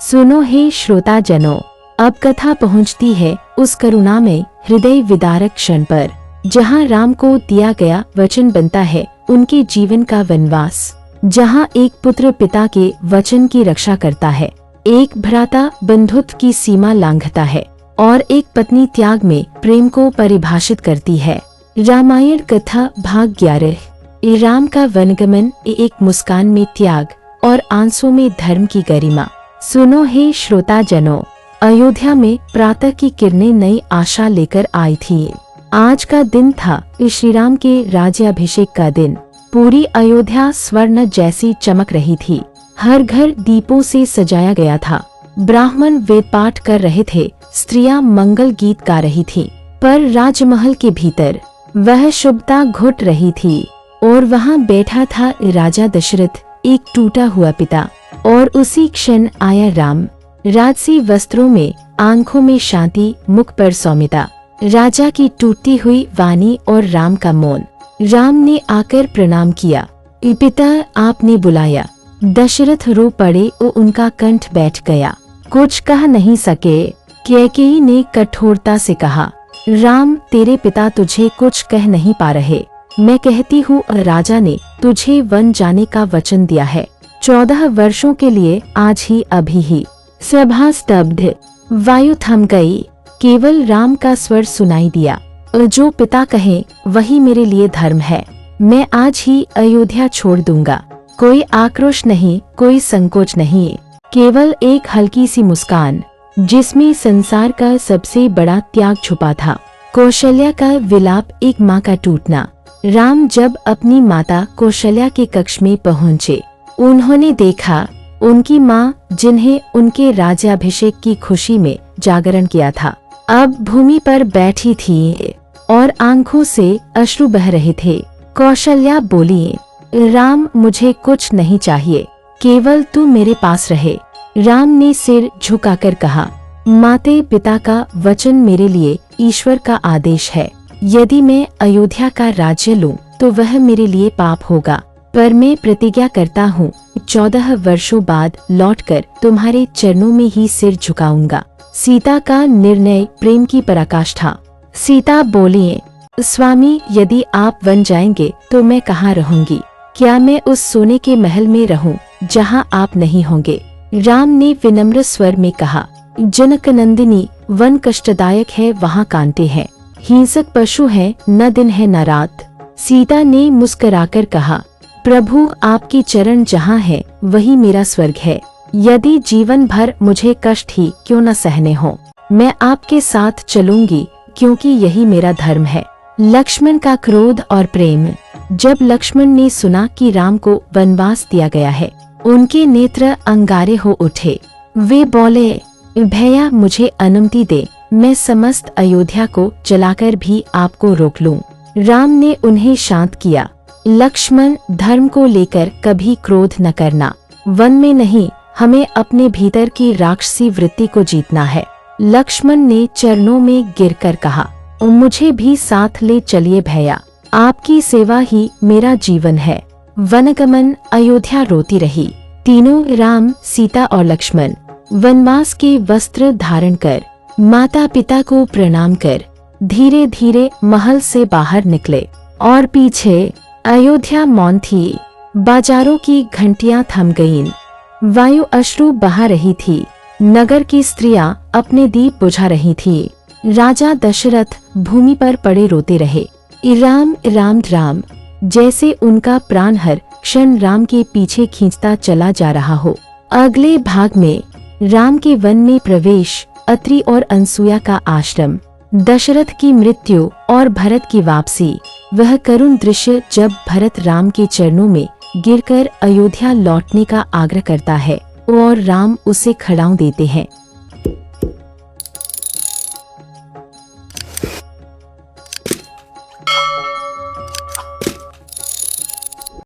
सुनो हे श्रोताजनों, अब कथा पहुंचती है उस करुणामय हृदय विदारक क्षण पर जहां राम को दिया गया वचन बनता है उनके जीवन का वनवास, जहां एक पुत्र पिता के वचन की रक्षा करता है, एक भ्राता बंधुत्व की सीमा लांघता है और एक पत्नी त्याग में प्रेम को परिभाषित करती है। रामायण कथा भाग 11। राम का वनगमन, एक मुस्कान में त्याग और आंसू में धर्म की गरिमा। सुनो हे श्रोताजनों, अयोध्या में प्रातः की किरणें नई आशा लेकर आई थी। आज का दिन था श्री राम के राज्याभिषेक का दिन। पूरी अयोध्या स्वर्ण जैसी चमक रही थी। हर घर दीपों से सजाया गया था। ब्राह्मण वेद पाठ कर रहे थे, स्त्रियां मंगल गीत गा रही थीं, पर राजमहल के भीतर वह शुभता घुट रही थी। और वहां बैठा था राजा दशरथ, एक टूटा हुआ पिता। और उसी क्षण आया राम, राजसी वस्त्रों में, आंखों में शांति, मुख पर सौम्यता। राजा की टूटती हुई वाणी और राम का मौन। राम ने आकर प्रणाम किया। पिता, आपने बुलाया। दशरथ रो पड़े और उनका कंठ बैठ गया। कुछ कह नहीं सके। कैकेयी ने कठोरता से कहा, राम, तेरे पिता तुझे कुछ कह नहीं पा रहे। मैं कहती हूँ, राजा ने तुझे वन जाने का वचन दिया है, 14 वर्षों के लिए, आज ही, अभी ही। सभा स्तब्ध, वायु थम गई। केवल राम का स्वर सुनाई दिया, जो पिता कहे वही मेरे लिए धर्म है। मैं आज ही अयोध्या छोड़ दूंगा। कोई आक्रोश नहीं, कोई संकोच नहीं, केवल एक हल्की सी मुस्कान जिसमें संसार का सबसे बड़ा त्याग छुपा था। कौशल्या का विलाप, एक माँ का टूटना। राम जब अपनी माता कौशल्या के कक्ष में पहुँचे, उन्होंने देखा उनकी माँ, जिन्हें उनके राज्याभिषेक की खुशी में जागरण किया था, अब भूमि पर बैठी थी और आंखों से अश्रु बह रहे थे। कौशल्या बोली, राम, मुझे कुछ नहीं चाहिए, केवल तू मेरे पास रहे। राम ने सिर झुकाकर कहा, माते पिता का वचन मेरे लिए ईश्वर का आदेश है। यदि मैं अयोध्या का राज्य लूं तो वह मेरे लिए पाप होगा, पर मैं प्रतिज्ञा करता हूँ, 14 वर्षों बाद लौटकर तुम्हारे चरणों में ही सिर झुकाऊंगा। सीता का निर्णय प्रेम की पराकाष्ठा। सीता बोली, स्वामी, यदि आप वन जाएंगे तो मैं कहाँ रहूंगी? क्या मैं उस सोने के महल में रहूं जहाँ आप नहीं होंगे? राम ने विनम्र स्वर में कहा, जनक नंदिनी, वन कष्टदायक है, वहाँ कांटे हैं, हिंसक पशु हैं, न दिन है न रात। सीता ने मुस्कुराकर कहा, प्रभु, आपके चरण जहाँ है वही मेरा स्वर्ग है। यदि जीवन भर मुझे कष्ट ही क्यों न सहने हो, मैं आपके साथ चलूंगी, क्योंकि यही मेरा धर्म है। लक्ष्मण का क्रोध और प्रेम। जब लक्ष्मण ने सुना कि राम को वनवास दिया गया है, उनके नेत्र अंगारे हो उठे। वे बोले, भैया, मुझे अनुमति दे, मैं समस्त अयोध्या को जलाकर भी आपको रोक लूं। राम ने उन्हें शांत किया। लक्ष्मण, धर्म को लेकर कभी क्रोध न करना। वन में नहीं, हमें अपने भीतर की राक्षसी वृत्ति को जीतना है। लक्ष्मण ने चरणों में गिरकर कहा, मुझे भी साथ ले चलिए भैया, आपकी सेवा ही मेरा जीवन है। वनगमन। अयोध्या रोती रही। तीनों, राम, सीता और लक्ष्मण, वनवास के वस्त्र धारण कर, माता पिता को प्रणाम कर, धीरे धीरे महल से बाहर निकले। और पीछे अयोध्या मौन थी। बाजारों की घंटियां थम गईं। वायु अश्रु बहा रही थी। नगर की स्त्रियां अपने दीप बुझा रही थी। राजा दशरथ भूमि पर पड़े रोते रहे। राम, राम, राम, जैसे उनका प्राण हर क्षण राम के पीछे खींचता चला जा रहा हो। अगले भाग में राम के वन में प्रवेश, अत्रि और अनसुया का आश्रम, दशरथ की मृत्यु और भरत की वापसी। वह करुण दृश्य जब भरत राम के चरणों में गिरकर अयोध्या लौटने का आग्रह करता है और राम उसे खड़ाऊ देते हैं।